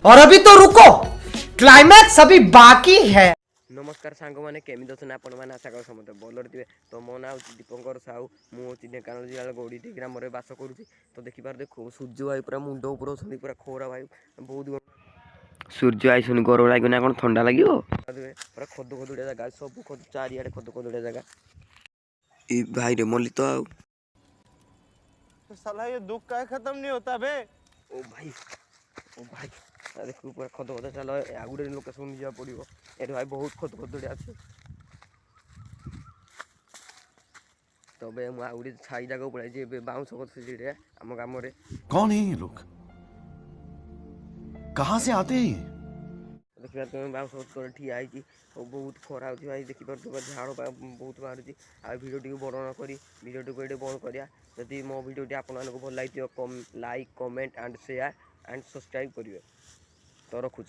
और अभी तो रुको, क्लाइमैक्स अभी बाकी है। नमस्कार सांग मैंने केमी दर्शन आपण मैंने आशा कर समझ भलर थे। तो मो ना दीपंकर साहू मुझे ढेकानाल जिला गौड़ी ग्राम बास करुँच। तो देखिपार देखो सूर्य भाई पूरा मुंड उपर पूरा खोरा भाई बहुत सूर्य आईसन गरम लगे ना कौन ठंडा लगे पूरा खद खदुड़िया जगह सब चारिड़े खद खदुड़िया जगह ये भाई रे मल्ली तो आओ साला ये दुख का खत्म नहीं होता बे। ओ भाई देखो पूरा खद खद चल आगुड़े लोकेशन जा पड़ो ये भाई बहुत खद खदुड़िया अच्छे। तबे मुझे छाई जगह पड़े बाउंस गए आम ग्राम। कौन है ये लोग, कहाँ से आते हैं? देखिए तुम बाउंस ठिया बहुत खरा हो भाई देखिपार झाड़ बहुत बाहर आ भिडियो बड़ न करी भिडियो को ये बंद करा। जदि मो भिडियो आपको भल लगे like comment and share and subscribe करेंगे। तो रखुच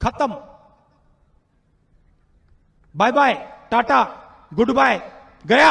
खत्म। Bye bye tata goodbye गया।